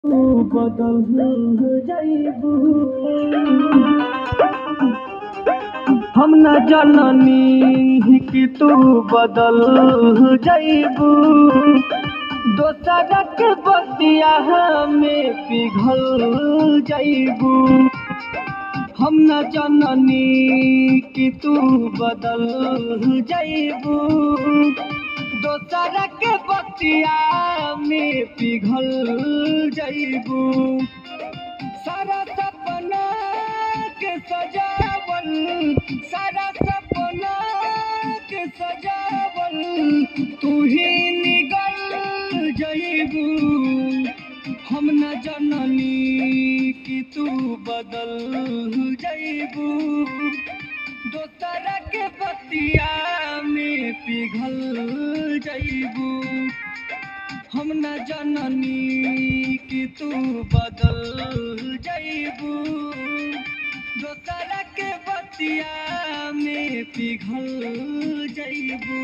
तू बदल जाइबू। हम न जननी कि तू बदल जाइबू। दोसर के बतिया में पिघल जाइबू। हम न जननी कि तू बदल जाइबू। दोसर के बतिया में पिघल जाइबू। सारा सपना के सजावल, सारा सपना के सजावल तू ही निगल जाइबू। हम न जननी कि तू बदल जाइबू। दोसर के बतिया में पिघल जाइबू। हम न जननी कि तू बदल जाइबू। दोसर के बतिया में पिघल जाइबू।